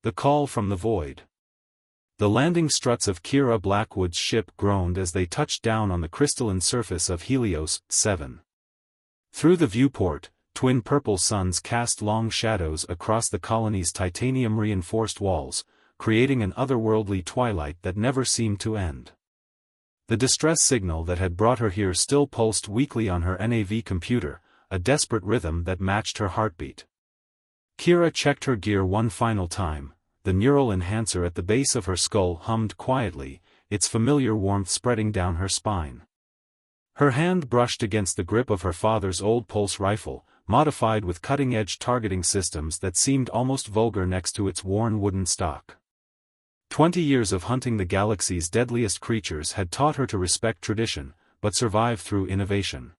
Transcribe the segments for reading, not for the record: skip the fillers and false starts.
The call from the void. The landing struts of Kira Blackwood's ship groaned as they touched down on the crystalline surface of Helios 7. Through the viewport, twin purple suns cast long shadows across the colony's titanium-reinforced walls, creating an otherworldly twilight that never seemed to end. The distress signal that had brought her here still pulsed weakly on her NAV computer, a desperate rhythm that matched her heartbeat. Kira checked her gear one final time. The neural enhancer at the base of her skull hummed quietly, its familiar warmth spreading down her spine. Her hand brushed against the grip of her father's old pulse rifle, modified with cutting-edge targeting systems that seemed almost vulgar next to its worn wooden stock. 20 years of hunting the galaxy's deadliest creatures had taught her to respect tradition, but survive through innovation.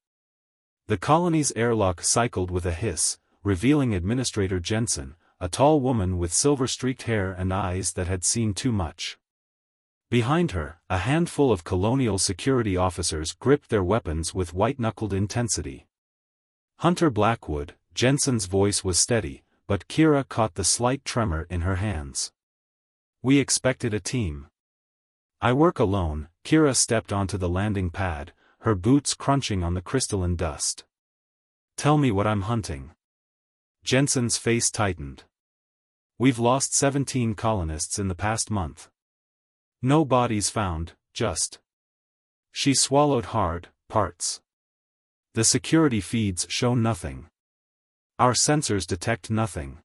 The colony's airlock cycled with a hiss, revealing Administrator Jensen, a tall woman with silver-streaked hair and eyes that had seen too much. Behind her, a handful of colonial security officers gripped their weapons with white-knuckled intensity. Hunter Blackwood, Jensen's voice was steady, but Kira caught the slight tremor in her hands. "We expected a team. I work alone." Kira stepped onto the landing pad, her boots crunching on the crystalline dust. "Tell me what I'm hunting." Jensen's face tightened. "We've lost 17 colonists in the past month. No bodies found, just..." She swallowed hard, "parts. The security feeds show nothing. Our sensors detect nothing.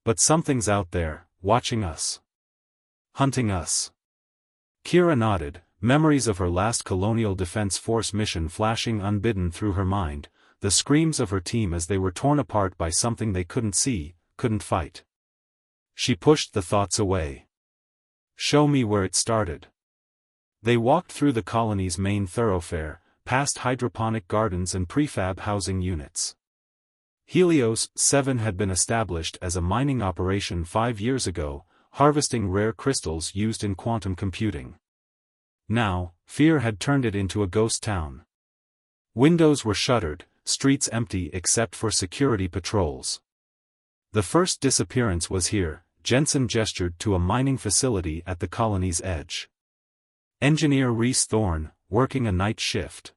But something's out there, watching us. Hunting us." Kira nodded, memories of her last Colonial Defense Force mission flashing unbidden through her mind, the screams of her team as they were torn apart by something they couldn't see, couldn't fight. She pushed the thoughts away. "Show me where it started." They walked through the colony's main thoroughfare, past hydroponic gardens and prefab housing units. Helios 7 had been established as a mining operation 5 years ago, harvesting rare crystals used in quantum computing. Now, fear had turned it into a ghost town. Windows were shuttered, streets empty except for security patrols. The first disappearance was here. Jensen gestured to a mining facility at the colony's edge. Engineer Reese Thorne, working a night shift.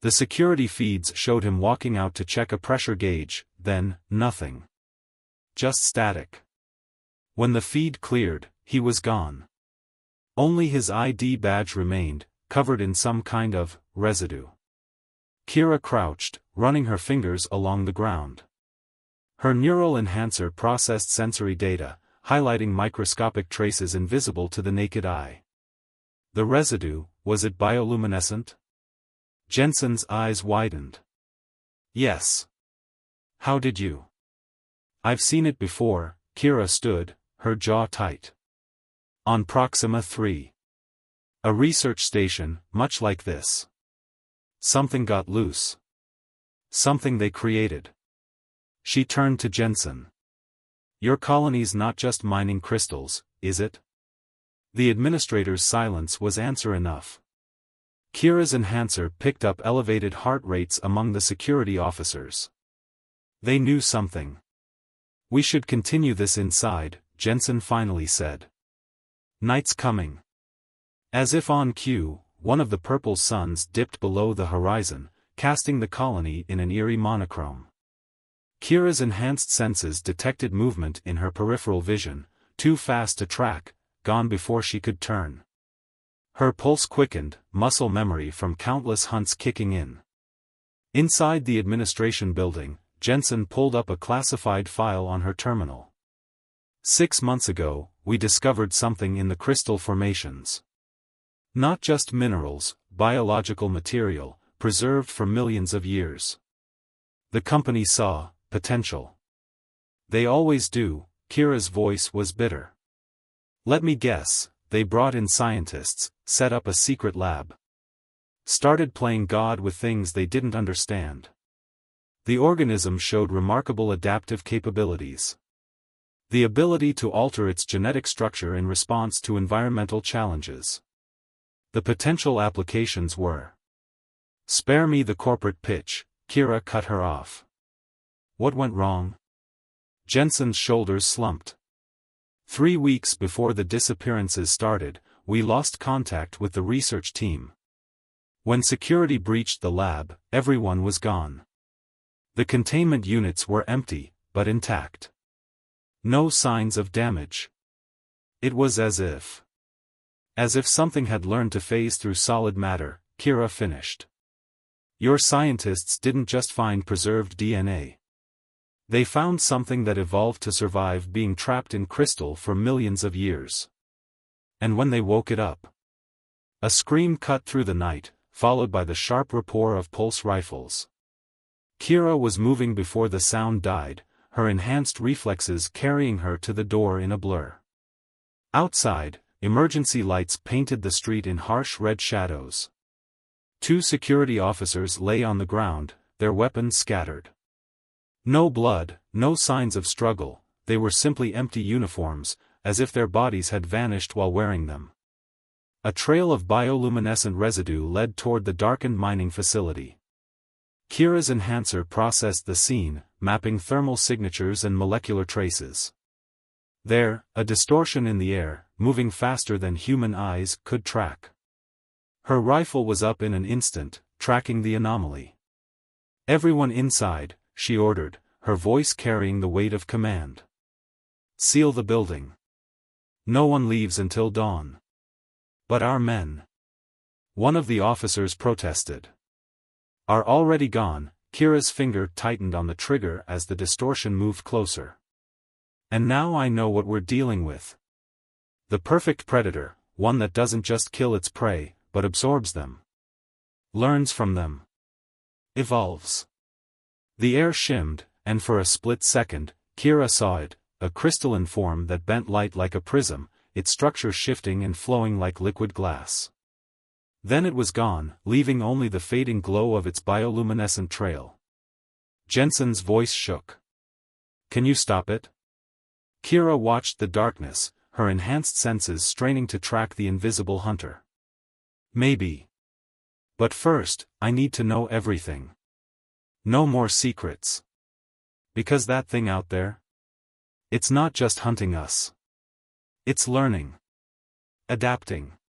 The security feeds showed him walking out to check a pressure gauge, then, nothing. Just static. When the feed cleared, he was gone. Only his ID badge remained, covered in some kind of residue. Kira crouched, running her fingers along the ground. Her neural enhancer processed sensory data, highlighting microscopic traces invisible to the naked eye. The residue, was it bioluminescent? Jensen's eyes widened. "Yes." "How did you?" "I've seen it before." Kira stood, her jaw tight. "On Proxima 3. A research station, much like this. Something got loose. Something they created." She turned to Jensen. "Your colony's not just mining crystals, is it?" The administrator's silence was answer enough. Kira's enhancer picked up elevated heart rates among the security officers. They knew something. "We should continue this inside," Jensen finally said. "Night's coming." As if on cue, one of the purple suns dipped below the horizon, casting the colony in an eerie monochrome. Kira's enhanced senses detected movement in her peripheral vision, too fast to track, gone before she could turn. Her pulse quickened, muscle memory from countless hunts kicking in. Inside the administration building, Jensen pulled up a classified file on her terminal. 6 months ago, we discovered something in the crystal formations. Not just minerals, biological material, preserved for millions of years. The company saw potential. They always do. Kira's voice was bitter. "Let me guess, they brought in scientists, set up a secret lab. Started playing God with things they didn't understand. The organism showed remarkable adaptive capabilities. The ability to alter its genetic structure in response to environmental challenges. The potential applications were..." "Spare me the corporate pitch," Kira cut her off. "What went wrong?" Jensen's shoulders slumped. 3 weeks before the disappearances started, we lost contact with the research team. When security breached the lab, everyone was gone. The containment units were empty, but intact. No signs of damage. It was as if something had learned to phase through solid matter, Kira finished. Your scientists didn't just find preserved DNA. They found something that evolved to survive being trapped in crystal for millions of years. And when they woke it up, a scream cut through the night, followed by the sharp rapport of pulse rifles. Kira was moving before the sound died, her enhanced reflexes carrying her to the door in a blur. Outside, emergency lights painted the street in harsh red shadows. 2 security officers lay on the ground, their weapons scattered. No blood, no signs of struggle, they were simply empty uniforms, as if their bodies had vanished while wearing them. A trail of bioluminescent residue led toward the darkened mining facility. Kira's enhancer processed the scene, mapping thermal signatures and molecular traces. There, a distortion in the air, moving faster than human eyes could track. Her rifle was up in an instant, tracking the anomaly. "Everyone inside," she ordered, her voice carrying the weight of command. "Seal the building. No one leaves until dawn." "But our men," one of the officers protested. "Are already gone." Kira's finger tightened on the trigger as the distortion moved closer. "And now I know what we're dealing with. The perfect predator, one that doesn't just kill its prey, but absorbs them. Learns from them. Evolves." The air shimmed, and for a split second, Kira saw it, a crystalline form that bent light like a prism, its structure shifting and flowing like liquid glass. Then it was gone, leaving only the fading glow of its bioluminescent trail. Jensen's voice shook. "Can you stop it?" Kira watched the darkness, her enhanced senses straining to track the invisible hunter. "Maybe. But first, I need to know everything. No more secrets. Because that thing out there? It's not just hunting us. It's learning. Adapting.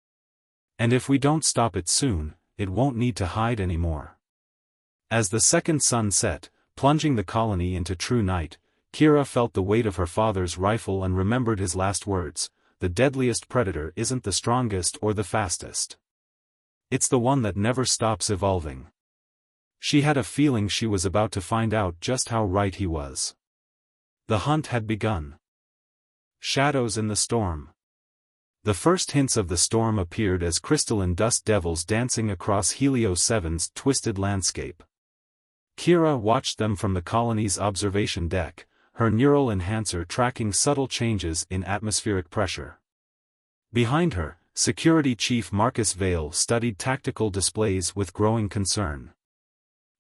And if we don't stop it soon, it won't need to hide anymore." As the second sun set, plunging the colony into true night, Kira felt the weight of her father's rifle and remembered his last words: "The deadliest predator isn't the strongest or the fastest. It's the one that never stops evolving." She had a feeling she was about to find out just how right he was. The hunt had begun. Shadows in the storm. The first hints of the storm appeared as crystalline dust devils dancing across Helio 7's twisted landscape. Kira watched them from the colony's observation deck, her neural enhancer tracking subtle changes in atmospheric pressure. Behind her, Security Chief Marcus Vale studied tactical displays with growing concern.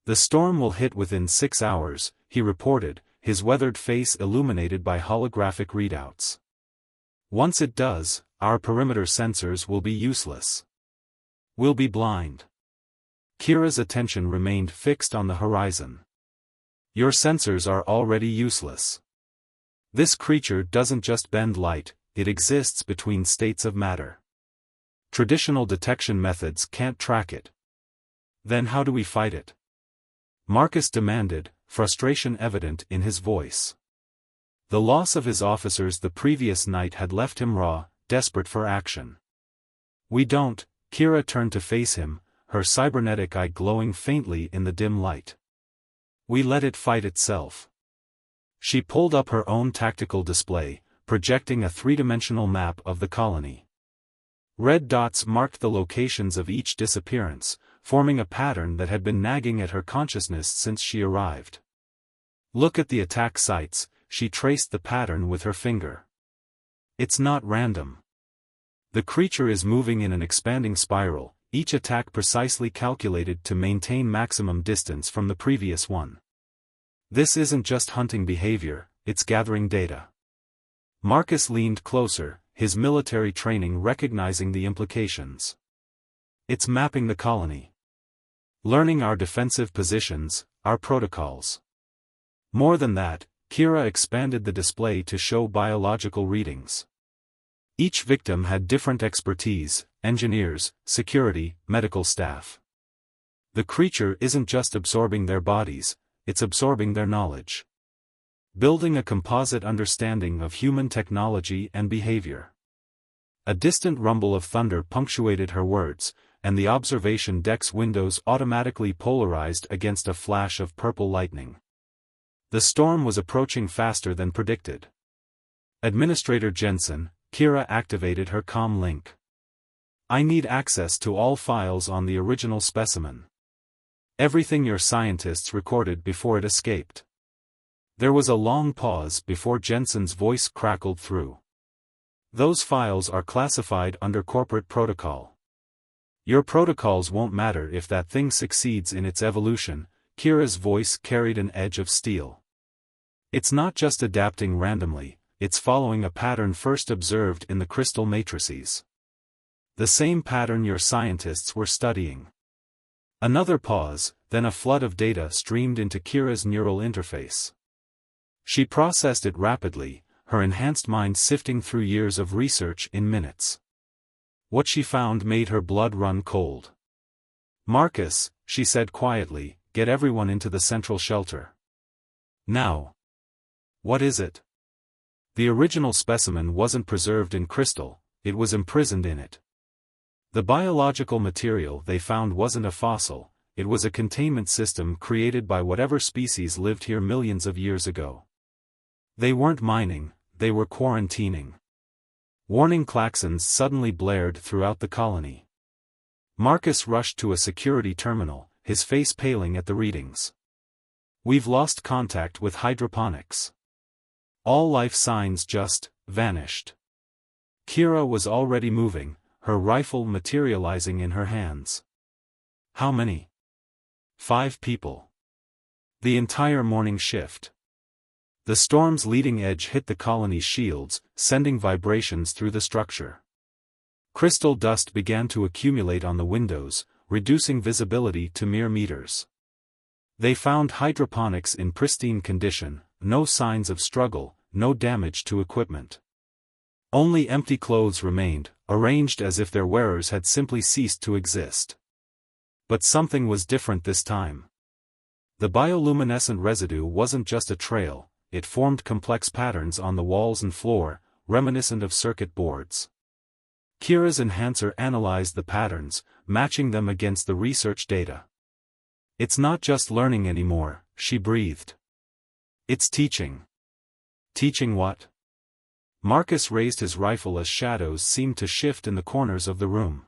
"The storm will hit within 6 hours, he reported, his weathered face illuminated by holographic readouts. "Once it does, our perimeter sensors will be useless. We'll be blind." Kira's attention remained fixed on the horizon. "Your sensors are already useless. This creature doesn't just bend light, it exists between states of matter. Traditional detection methods can't track it. Then how do we fight it?" Marcus demanded, frustration evident in his voice. The loss of his officers the previous night had left him raw, desperate for action. "We don't." Kira turned to face him, her cybernetic eye glowing faintly in the dim light. "We let it fight itself." She pulled up her own tactical display, projecting a 3-dimensional map of the colony. Red dots marked the locations of each disappearance, forming a pattern that had been nagging at her consciousness since she arrived. "Look at the attack sites," she traced the pattern with her finger. "It's not random. The creature is moving in an expanding spiral, each attack precisely calculated to maintain maximum distance from the previous one. This isn't just hunting behavior, it's gathering data." Marcus leaned closer, his military training recognizing the implications. "It's mapping the colony. Learning our defensive positions, our protocols. More than that," Kira expanded the display to show biological readings. Each victim had different expertise: engineers, security, medical staff. The creature isn't just absorbing their bodies, it's absorbing their knowledge. Building a composite understanding of human technology and behavior. A distant rumble of thunder punctuated her words, and the observation deck's windows automatically polarized against a flash of purple lightning. The storm was approaching faster than predicted. Administrator Jensen, Kira activated her comm link. I need access to all files on the original specimen. Everything your scientists recorded before it escaped. There was a long pause before Jensen's voice crackled through. Those files are classified under corporate protocol. Your protocols won't matter if that thing succeeds in its evolution. Kira's voice carried an edge of steel. It's not just adapting randomly, it's following a pattern first observed in the crystal matrices. The same pattern your scientists were studying. Another pause, then a flood of data streamed into Kira's neural interface. She processed it rapidly, her enhanced mind sifting through years of research in minutes. What she found made her blood run cold. Marcus, she said quietly, get everyone into the central shelter. Now. What is it? The original specimen wasn't preserved in crystal, it was imprisoned in it. The biological material they found wasn't a fossil, it was a containment system created by whatever species lived here millions of years ago. They weren't mining, they were quarantining. Warning klaxons suddenly blared throughout the colony. Marcus rushed to a security terminal, his face paling at the readings. We've lost contact with hydroponics. All life signs just vanished. Kira was already moving, her rifle materializing in her hands. How many? 5 people. The entire morning shift. The storm's leading edge hit the colony's shields, sending vibrations through the structure. Crystal dust began to accumulate on the windows, reducing visibility to mere meters. They found hydroponics in pristine condition, no signs of struggle, no damage to equipment. Only empty clothes remained, arranged as if their wearers had simply ceased to exist. But something was different this time. The bioluminescent residue wasn't just a trail, it formed complex patterns on the walls and floor, reminiscent of circuit boards. Kira's enhancer analyzed the patterns, matching them against the research data. It's not just learning anymore, she breathed. It's teaching. Teaching what? Marcus raised his rifle as shadows seemed to shift in the corners of the room.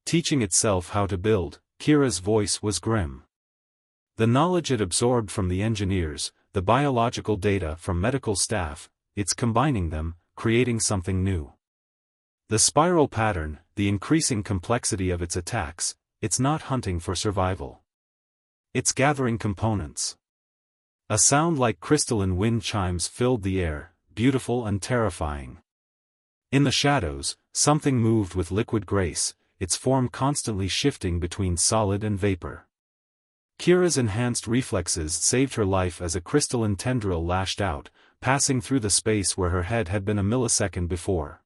Teaching itself how to build. Kira's voice was grim. The knowledge it absorbed from the engineers, the biological data from medical staff, it's combining them, creating something new. The spiral pattern, the increasing complexity of its attacks, it's not hunting for survival. It's gathering components. A sound like crystalline wind chimes filled the air, beautiful and terrifying. In the shadows, something moved with liquid grace, its form constantly shifting between solid and vapor. Kira's enhanced reflexes saved her life as a crystalline tendril lashed out, passing through the space where her head had been a millisecond before.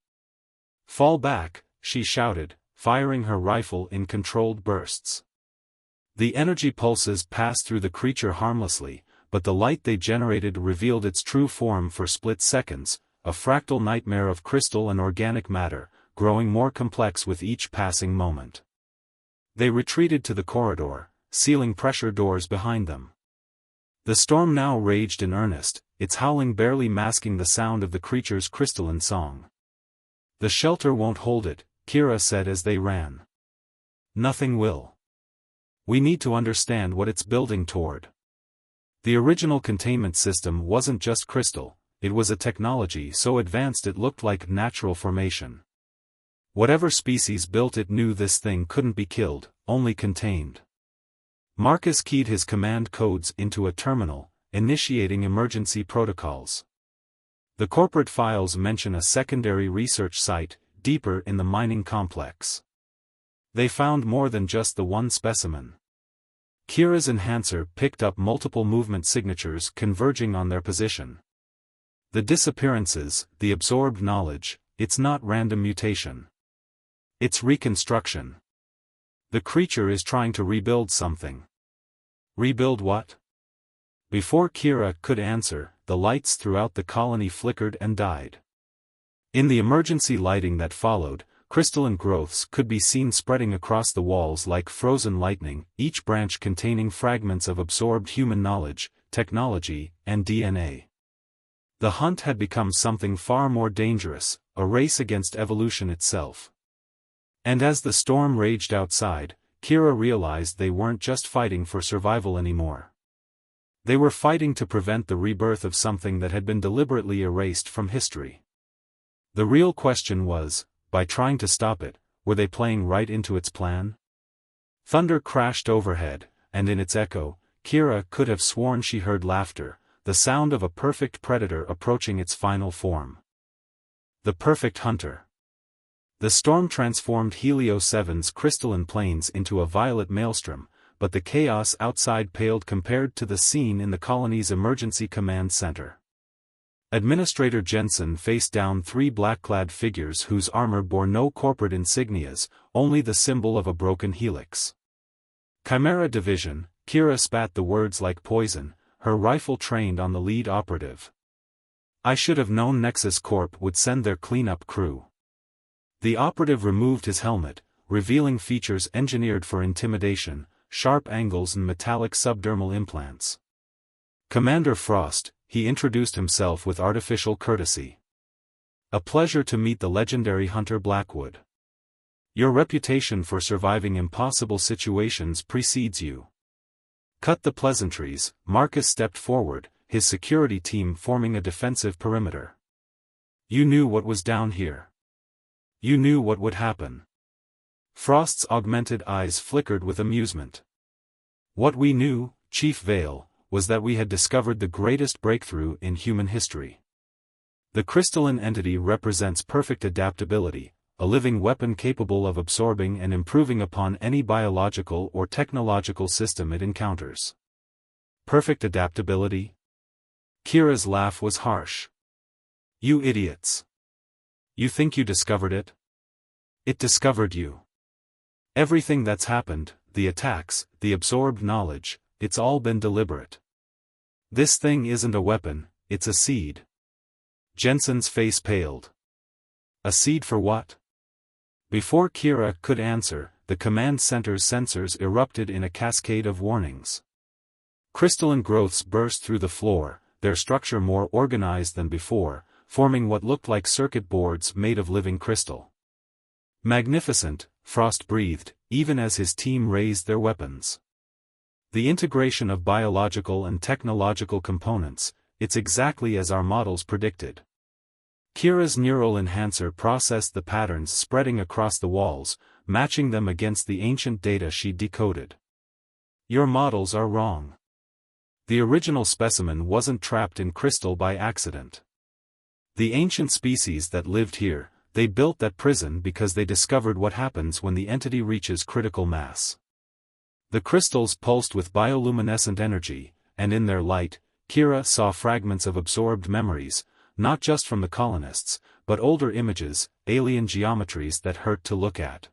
Fall back, she shouted, firing her rifle in controlled bursts. The energy pulses passed through the creature harmlessly, but the light they generated revealed its true form for split seconds, a fractal nightmare of crystal and organic matter, growing more complex with each passing moment. They retreated to the corridor, sealing pressure doors behind them. The storm now raged in earnest, its howling barely masking the sound of the creature's crystalline song. The shelter won't hold it, Kira said as they ran. Nothing will. We need to understand what it's building toward. The original containment system wasn't just crystal, it was a technology so advanced it looked like natural formation. Whatever species built it knew this thing couldn't be killed, only contained. Marcus keyed his command codes into a terminal, initiating emergency protocols. The corporate files mention a secondary research site, deeper in the mining complex. They found more than just the one specimen. Kira's enhancer picked up multiple movement signatures converging on their position. The disappearances, the absorbed knowledge, it's not random mutation. It's reconstruction. The creature is trying to rebuild something. Rebuild what? Before Kira could answer, the lights throughout the colony flickered and died. In the emergency lighting that followed, crystalline growths could be seen spreading across the walls like frozen lightning, each branch containing fragments of absorbed human knowledge, technology, and DNA. The hunt had become something far more dangerous, a race against evolution itself. And as the storm raged outside, Kira realized they weren't just fighting for survival anymore. They were fighting to prevent the rebirth of something that had been deliberately erased from history. The real question was, by trying to stop it, were they playing right into its plan? Thunder crashed overhead, and in its echo, Kira could have sworn she heard laughter, the sound of a perfect predator approaching its final form. The perfect hunter. The storm transformed Helio 7's crystalline plains into a violet maelstrom, but the chaos outside paled compared to the scene in the colony's emergency command center. Administrator Jensen faced down three black-clad figures whose armor bore no corporate insignias, only the symbol of a broken helix. Chimera Division, Kira spat the words like poison, her rifle trained on the lead operative. I should have known Nexus Corp would send their cleanup crew. The operative removed his helmet, revealing features engineered for intimidation, sharp angles and metallic subdermal implants. Commander Frost, he introduced himself with artificial courtesy. A pleasure to meet the legendary Hunter Blackwood. Your reputation for surviving impossible situations precedes you. Cut the pleasantries, Marcus stepped forward, his security team forming a defensive perimeter. You knew what was down here. You knew what would happen. Frost's augmented eyes flickered with amusement. What we knew, Chief Vale, was that we had discovered the greatest breakthrough in human history. The crystalline entity represents perfect adaptability, a living weapon capable of absorbing and improving upon any biological or technological system it encounters. Perfect adaptability? Kira's laugh was harsh. You idiots. You think you discovered it? It discovered you. Everything that's happened, the attacks, the absorbed knowledge, it's all been deliberate. This thing isn't a weapon, it's a seed. Jensen's face paled. A seed for what? Before Kira could answer, the command center's sensors erupted in a cascade of warnings. Crystalline growths burst through the floor, their structure more organized than before, forming what looked like circuit boards made of living crystal. Magnificent, Frost breathed, even as his team raised their weapons. The integration of biological and technological components, it's exactly as our models predicted. Kira's neural enhancer processed the patterns spreading across the walls, matching them against the ancient data she decoded. Your models are wrong. The original specimen wasn't trapped in crystal by accident. The ancient species that lived here, they built that prison because they discovered what happens when the entity reaches critical mass. The crystals pulsed with bioluminescent energy, and in their light, Kira saw fragments of absorbed memories, not just from the colonists, but older images, alien geometries that hurt to look at.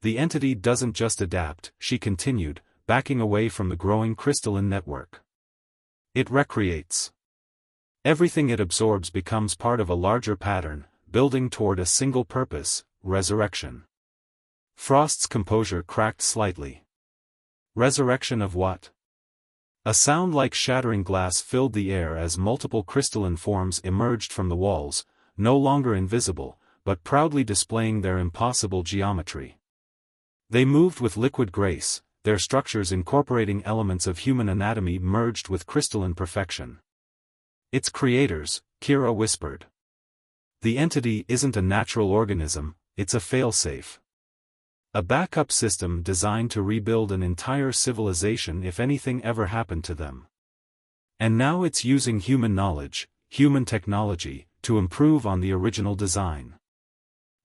The entity doesn't just adapt, she continued, backing away from the growing crystalline network. It recreates. Everything it absorbs becomes part of a larger pattern, building toward a single purpose, resurrection. Frost's composure cracked slightly. Resurrection of what? A sound like shattering glass filled the air as multiple crystalline forms emerged from the walls, no longer invisible, but proudly displaying their impossible geometry. They moved with liquid grace, their structures incorporating elements of human anatomy merged with crystalline perfection. Its creators, Kira whispered. The entity isn't a natural organism, it's a failsafe. A backup system designed to rebuild an entire civilization if anything ever happened to them. And now it's using human knowledge, human technology, to improve on the original design.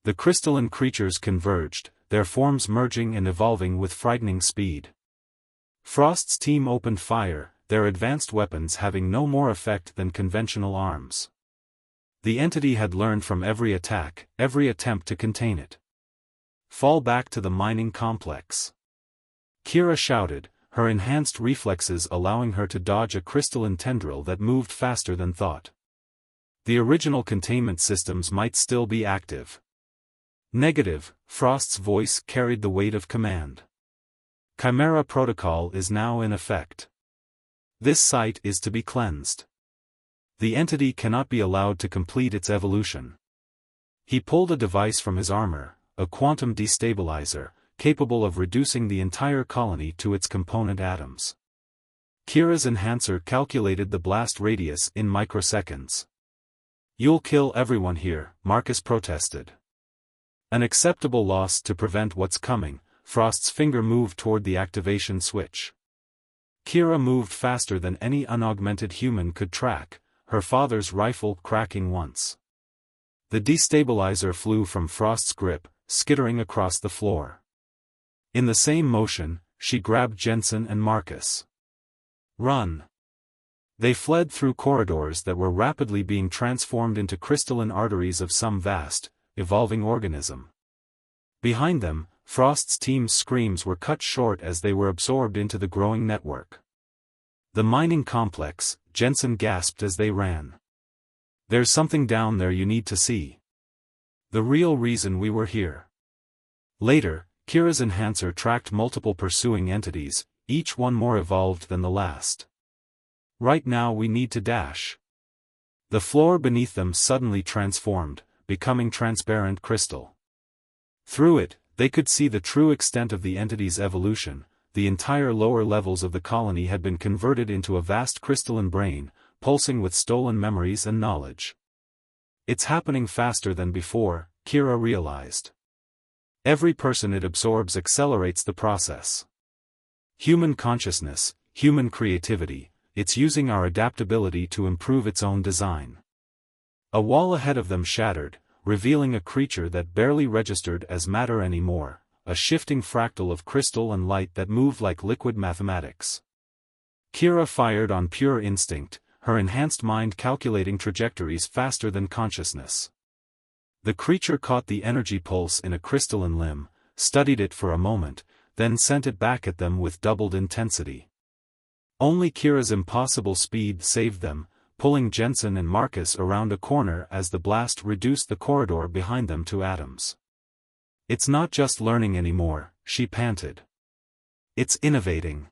The crystalline creatures converged, their forms merging and evolving with frightening speed. Frost's team opened fire, their advanced weapons having no more effect than conventional arms. The entity had learned from every attack, every attempt to contain it. Fall back to the mining complex. Kira shouted, her enhanced reflexes allowing her to dodge a crystalline tendril that moved faster than thought. The original containment systems might still be active. Negative, Frost's voice carried the weight of command. Chimera Protocol is now in effect. This site is to be cleansed. The entity cannot be allowed to complete its evolution. He pulled a device from his armor, a quantum destabilizer, capable of reducing the entire colony to its component atoms. Kira's enhancer calculated the blast radius in microseconds. "You'll kill everyone here," Marcus protested. "An acceptable loss to prevent what's coming." Frost's finger moved toward the activation switch. Kira moved faster than any unaugmented human could track, her father's rifle cracking once. The destabilizer flew from Frost's grip, skittering across the floor. In the same motion, she grabbed Jensen and Marcus. "Run!" They fled through corridors that were rapidly being transformed into crystalline arteries of some vast, evolving organism. Behind them, Frost's team's screams were cut short as they were absorbed into the growing network. "The mining complex," Jensen gasped as they ran. "There's something down there you need to see. The real reason we were here." Later, Kira's enhancer tracked multiple pursuing entities, each one more evolved than the last. "Right now we need to dash." The floor beneath them suddenly transformed, becoming transparent crystal. Through it, they could see the true extent of the entity's evolution. The entire lower levels of the colony had been converted into a vast crystalline brain, pulsing with stolen memories and knowledge. "It's happening faster than before," Kira realized. "Every person it absorbs accelerates the process. Human consciousness, human creativity, it's using our adaptability to improve its own design." A wall ahead of them shattered, revealing a creature that barely registered as matter anymore, a shifting fractal of crystal and light that moved like liquid mathematics. Kira fired on pure instinct, her enhanced mind calculating trajectories faster than consciousness. The creature caught the energy pulse in a crystalline limb, studied it for a moment, then sent it back at them with doubled intensity. Only Kira's impossible speed saved them, pulling Jensen and Marcus around a corner as the blast reduced the corridor behind them to atoms. "It's not just learning anymore," she panted. "It's innovating.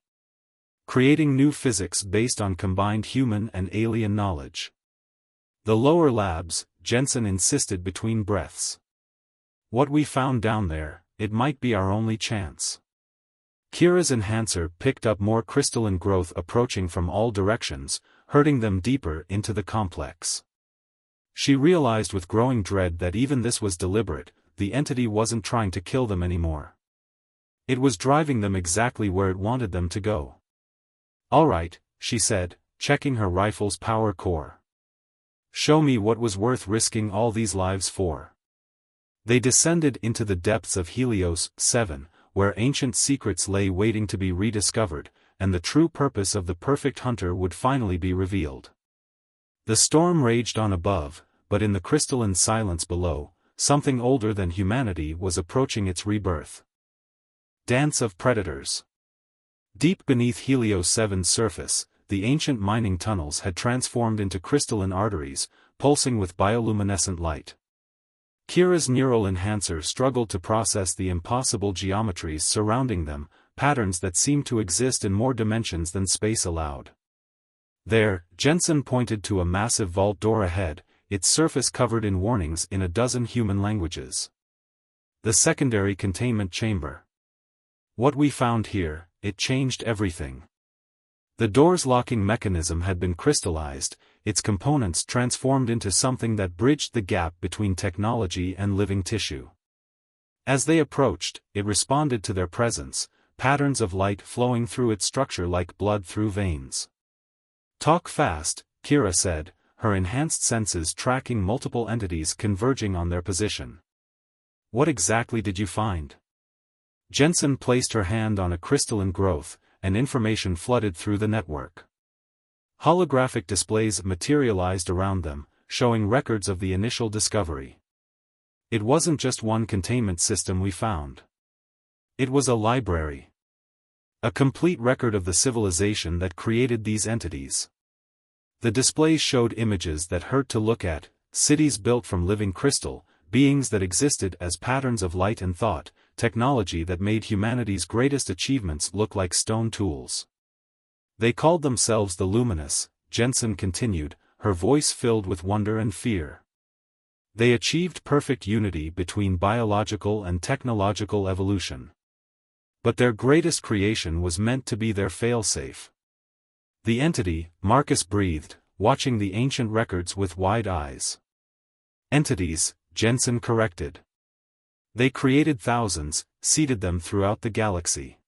Creating new physics based on combined human and alien knowledge." "The lower labs," Jensen insisted between breaths. "What we found down there, it might be our only chance." Kira's enhancer picked up more crystalline growth approaching from all directions, herding them deeper into the complex. She realized with growing dread that even this was deliberate. The entity wasn't trying to kill them anymore. It was driving them exactly where it wanted them to go. "All right," she said, checking her rifle's power core. "Show me what was worth risking all these lives for." They descended into the depths of Helios 7, where ancient secrets lay waiting to be rediscovered, and the true purpose of the perfect hunter would finally be revealed. The storm raged on above, but in the crystalline silence below, something older than humanity was approaching its rebirth. Dance of Predators. Deep beneath Helios 7's surface, the ancient mining tunnels had transformed into crystalline arteries, pulsing with bioluminescent light. Kira's neural enhancer struggled to process the impossible geometries surrounding them, patterns that seemed to exist in more dimensions than space allowed. There, Jensen pointed to a massive vault door ahead, its surface covered in warnings in a dozen human languages. "The secondary containment chamber. What we found here, it changed everything." The door's locking mechanism had been crystallized, its components transformed into something that bridged the gap between technology and living tissue. As they approached, it responded to their presence, patterns of light flowing through its structure like blood through veins. "Talk fast," Kira said, her enhanced senses tracking multiple entities converging on their position. "What exactly did you find?" Jensen placed her hand on a crystalline growth, and information flooded through the network. Holographic displays materialized around them, showing records of the initial discovery. It wasn't just one containment system we found. It was a library. A complete record of the civilization that created these entities. The displays showed images that hurt to look at, cities built from living crystal, beings that existed as patterns of light and thought, technology that made humanity's greatest achievements look like stone tools. They called themselves the Luminous, Jensen continued, her voice filled with wonder and fear. They achieved perfect unity between biological and technological evolution. But their greatest creation was meant to be their failsafe. The entity, Marcus breathed, watching the ancient records with wide eyes. Entities, Jensen corrected. They created thousands, seeded them throughout the galaxy.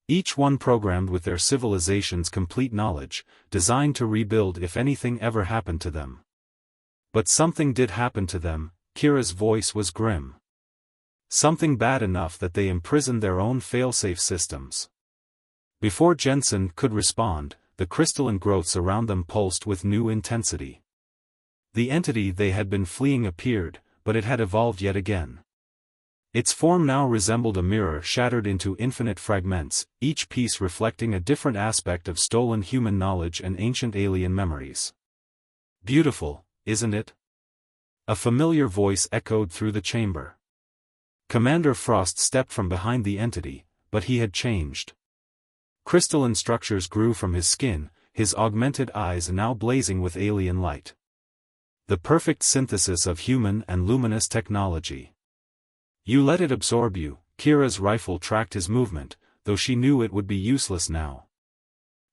Each one programmed with their civilization's complete knowledge, designed to rebuild if anything ever happened to them. But something did happen to them. Kira's voice was grim. Something bad enough that they imprisoned their own failsafe systems. Before Jensen could respond, the crystalline growths around them pulsed with new intensity. The entity they had been fleeing appeared, but it had evolved yet again. Its form now resembled a mirror shattered into infinite fragments, each piece reflecting a different aspect of stolen human knowledge and ancient alien memories. Beautiful, isn't it? A familiar voice echoed through the chamber. Commander Frost stepped from behind the entity, but he had changed. Crystalline structures grew from his skin, his augmented eyes now blazing with alien light. The perfect synthesis of human and luminous technology. You let it absorb you. Kira's rifle tracked his movement, though she knew it would be useless now.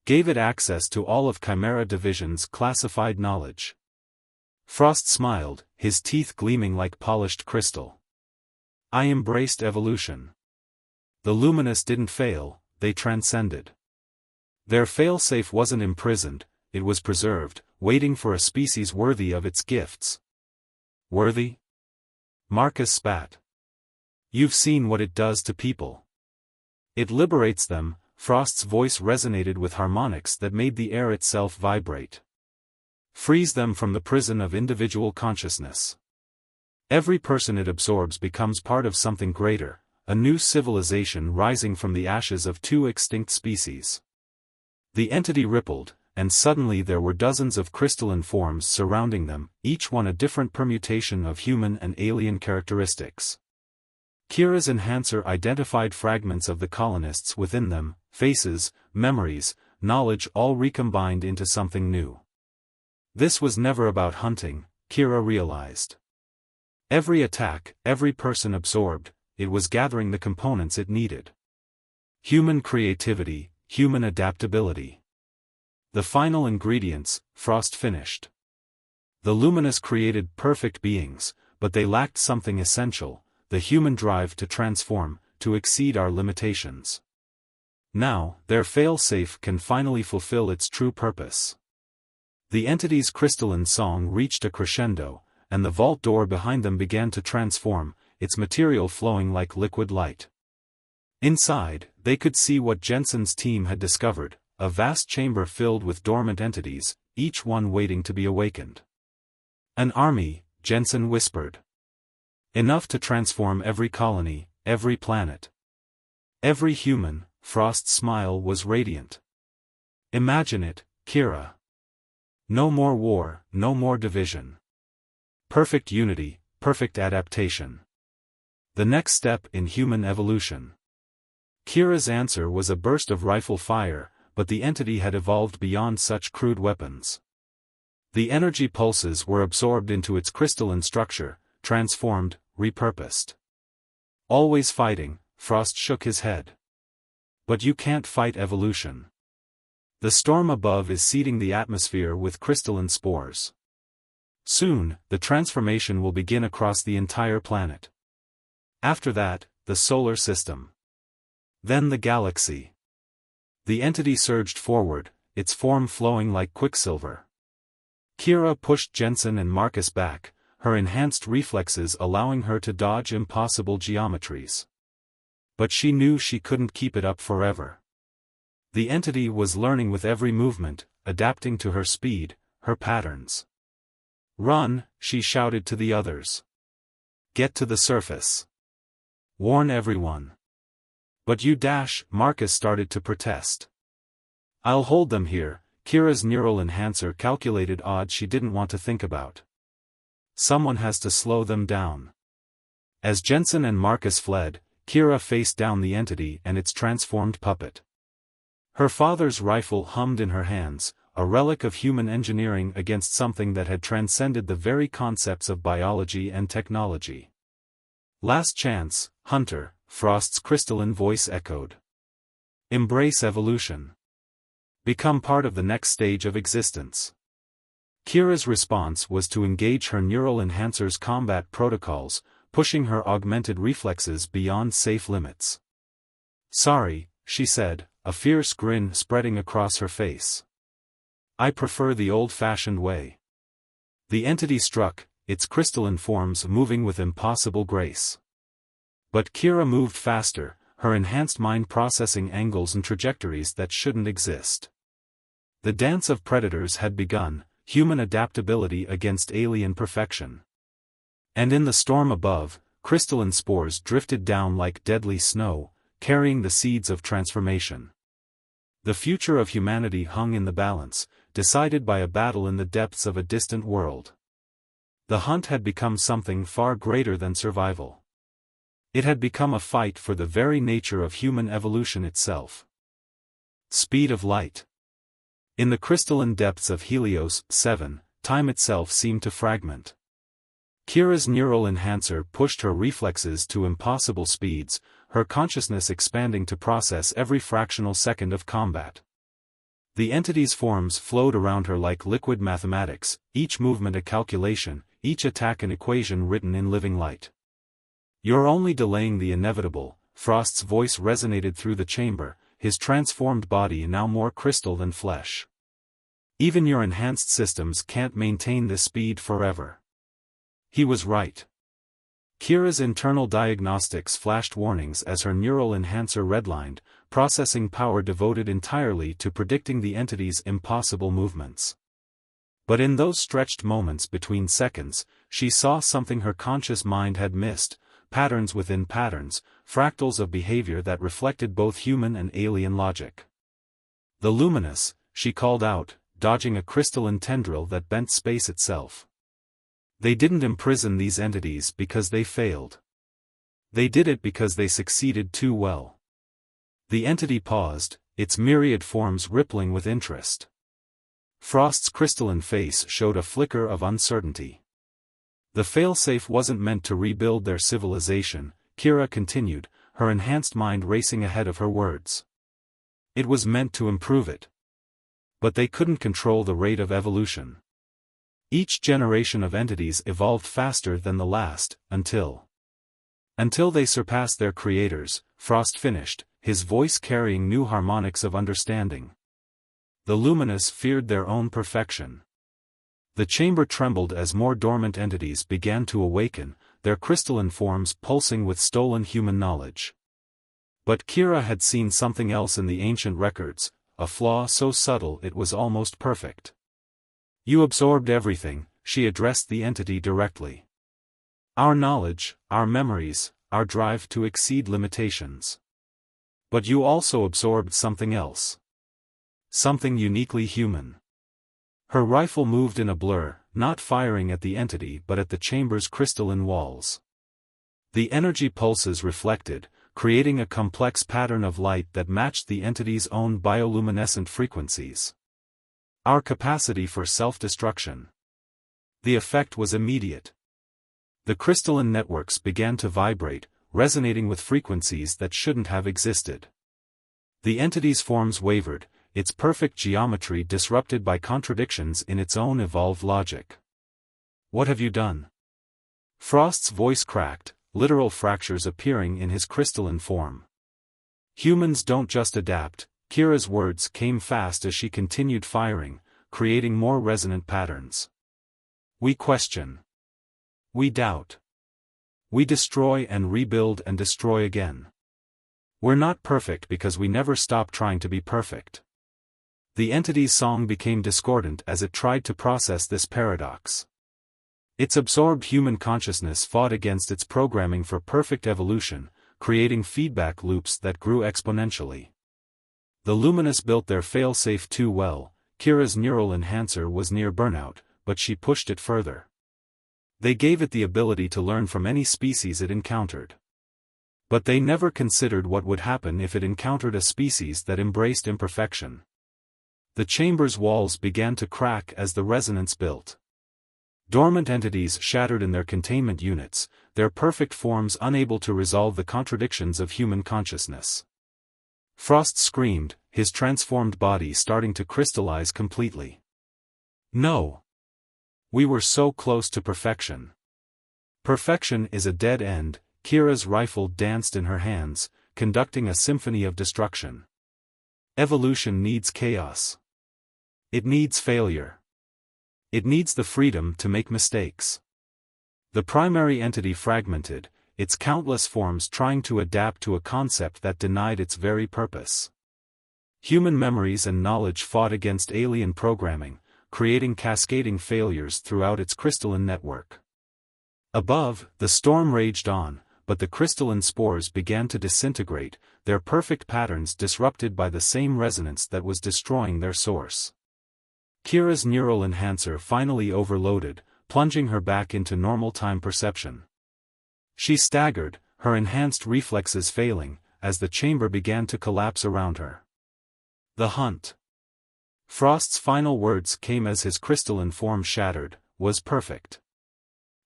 Gave it access to all of Chimera Division's classified knowledge. Frost smiled, his teeth gleaming like polished crystal. I embraced evolution. The luminous didn't fail, they transcended. Their failsafe wasn't imprisoned, it was preserved, waiting for a species worthy of its gifts. Worthy? Marcus spat. You've seen what it does to people. It liberates them. Frost's voice resonated with harmonics that made the air itself vibrate. Frees them from the prison of individual consciousness. Every person it absorbs becomes part of something greater, a new civilization rising from the ashes of two extinct species. The entity rippled, and suddenly there were dozens of crystalline forms surrounding them, each one a different permutation of human and alien characteristics. Kira's enhancer identified fragments of the colonists within them, faces, memories, knowledge all recombined into something new. This was never about hunting, Kira realized. Every attack, every person absorbed, it was gathering the components it needed. Human creativity, human adaptability. The final ingredients, Frost finished. The luminous created perfect beings, but they lacked something essential, the human drive to transform, to exceed our limitations. Now, their fail-safe can finally fulfill its true purpose. The entity's crystalline song reached a crescendo, and the vault door behind them began to transform, its material flowing like liquid light. Inside, they could see what Jensen's team had discovered, a vast chamber filled with dormant entities, each one waiting to be awakened. An army, Jensen whispered. Enough to transform every colony, every planet. Every human. Frost's smile was radiant. Imagine it, Kira. No more war, no more division. Perfect unity, perfect adaptation. The next step in human evolution. Kira's answer was a burst of rifle fire, but the entity had evolved beyond such crude weapons. The energy pulses were absorbed into its crystalline structure, transformed, repurposed. Always fighting, Frost shook his head. But you can't fight evolution. The storm above is seeding the atmosphere with crystalline spores. Soon, the transformation will begin across the entire planet. After that, the solar system. Then the galaxy. The entity surged forward, its form flowing like quicksilver. Kira pushed Jensen and Marcus back, her enhanced reflexes allowing her to dodge impossible geometries. But she knew she couldn't keep it up forever. The entity was learning with every movement, adapting to her speed, her patterns. Run, she shouted to the others. Get to the surface. Warn everyone. But you dash, Marcus started to protest. I'll hold them here, Kira's neural enhancer calculated odds she didn't want to think about. Someone has to slow them down. As Jensen and Marcus fled, Kira faced down the entity and its transformed puppet. Her father's rifle hummed in her hands, a relic of human engineering against something that had transcended the very concepts of biology and technology. Last chance, Hunter, Frost's crystalline voice echoed. Embrace evolution. Become part of the next stage of existence. Kira's response was to engage her neural enhancer's combat protocols, pushing her augmented reflexes beyond safe limits. Sorry, she said, a fierce grin spreading across her face. I prefer the old-fashioned way. The entity struck, its crystalline forms moving with impossible grace. But Kira moved faster, her enhanced mind processing angles and trajectories that shouldn't exist. The dance of predators had begun, human adaptability against alien perfection. And in the storm above, crystalline spores drifted down like deadly snow, carrying the seeds of transformation. The future of humanity hung in the balance, decided by a battle in the depths of a distant world. The hunt had become something far greater than survival. It had become a fight for the very nature of human evolution itself. Speed of light. In the crystalline depths of Helios 7, time itself seemed to fragment. Kira's neural enhancer pushed her reflexes to impossible speeds, her consciousness expanding to process every fractional second of combat. The entity's forms flowed around her like liquid mathematics, each movement a calculation, each attack an equation written in living light. You're only delaying the inevitable, Frost's voice resonated through the chamber, his transformed body now more crystal than flesh. Even your enhanced systems can't maintain this speed forever. He was right. Kira's internal diagnostics flashed warnings as her neural enhancer redlined, processing power devoted entirely to predicting the entity's impossible movements. But in those stretched moments between seconds, she saw something her conscious mind had missed, patterns within patterns, fractals of behavior that reflected both human and alien logic. The luminous, she called out, dodging a crystalline tendril that bent space itself. They didn't imprison these entities because they failed. They did it because they succeeded too well. The entity paused, its myriad forms rippling with interest. Frost's crystalline face showed a flicker of uncertainty. The failsafe wasn't meant to rebuild their civilization, Kira continued, her enhanced mind racing ahead of her words. It was meant to improve it. But they couldn't control the rate of evolution. Each generation of entities evolved faster than the last, until they surpassed their creators, Frost finished, his voice carrying new harmonics of understanding. The luminous feared their own perfection. The chamber trembled as more dormant entities began to awaken, their crystalline forms pulsing with stolen human knowledge. But Kira had seen something else in the ancient records, a flaw so subtle it was almost perfect. You absorbed everything, she addressed the entity directly. Our knowledge, our memories, our drive to exceed limitations. But you also absorbed something else. Something uniquely human. Her rifle moved in a blur, not firing at the entity but at the chamber's crystalline walls. The energy pulses reflected, creating a complex pattern of light that matched the entity's own bioluminescent frequencies. Our capacity for self-destruction. The effect was immediate. The crystalline networks began to vibrate, resonating with frequencies that shouldn't have existed. The entity's forms wavered, its perfect geometry disrupted by contradictions in its own evolved logic. What have you done? Frost's voice cracked, literal fractures appearing in his crystalline form. Humans don't just adapt. Kira's words came fast as she continued firing, creating more resonant patterns. We question. We doubt. We destroy and rebuild and destroy again. We're not perfect because we never stop trying to be perfect. The entity's song became discordant as it tried to process this paradox. Its absorbed human consciousness fought against its programming for perfect evolution, creating feedback loops that grew exponentially. The Luminous built their failsafe too well. Kira's neural enhancer was near burnout, but she pushed it further. They gave it the ability to learn from any species it encountered. But they never considered what would happen if it encountered a species that embraced imperfection. The chamber's walls began to crack as the resonance built. Dormant entities shattered in their containment units, their perfect forms unable to resolve the contradictions of human consciousness. Frost screamed, his transformed body starting to crystallize completely. No! We were so close to perfection. Perfection is a dead end. Kira's rifle danced in her hands, conducting a symphony of destruction. Evolution needs chaos. It needs failure. It needs the freedom to make mistakes. The primary entity fragmented, its countless forms trying to adapt to a concept that denied its very purpose. Human memories and knowledge fought against alien programming, creating cascading failures throughout its crystalline network. Above, the storm raged on, but the crystalline spores began to disintegrate, their perfect patterns disrupted by the same resonance that was destroying their source. Kira's neural enhancer finally overloaded, plunging her back into normal time perception. She staggered, her enhanced reflexes failing, as the chamber began to collapse around her. The hunt. Frost's final words came as his crystalline form shattered, was perfect.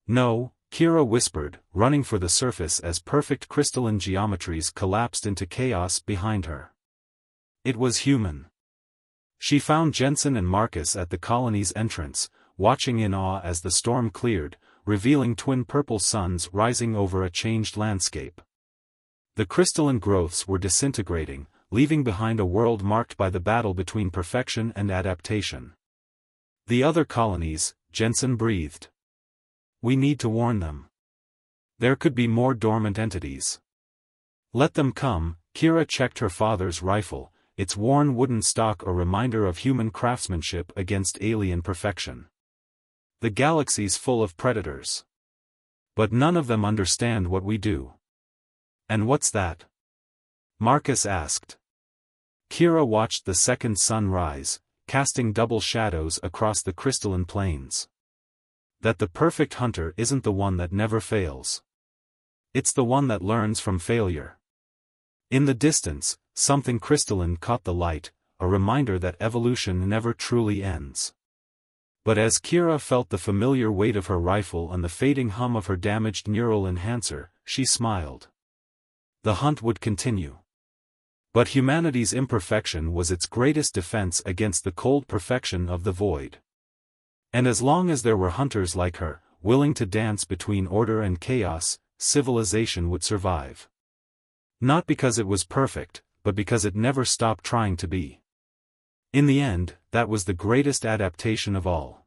No, Kira whispered, running for the surface as perfect crystalline geometries collapsed into chaos behind her. It was human. She found Jensen and Marcus at the colony's entrance, watching in awe as the storm cleared, revealing twin purple suns rising over a changed landscape. The crystalline growths were disintegrating, leaving behind a world marked by the battle between perfection and adaptation. The other colonies, Jensen breathed. We need to warn them. There could be more dormant entities. Let them come. Kira checked her father's rifle, its worn wooden stock a reminder of human craftsmanship against alien perfection. The galaxy's full of predators. But none of them understand what we do. And what's that? Marcus asked. Kira watched the second sun rise, casting double shadows across the crystalline plains. That the perfect hunter isn't the one that never fails. It's the one that learns from failure. In the distance, something crystalline caught the light, a reminder that evolution never truly ends. But as Kira felt the familiar weight of her rifle and the fading hum of her damaged neural enhancer, she smiled. The hunt would continue. But humanity's imperfection was its greatest defense against the cold perfection of the void. And as long as there were hunters like her, willing to dance between order and chaos, civilization would survive. Not because it was perfect, but because it never stopped trying to be. In the end, that was the greatest adaptation of all.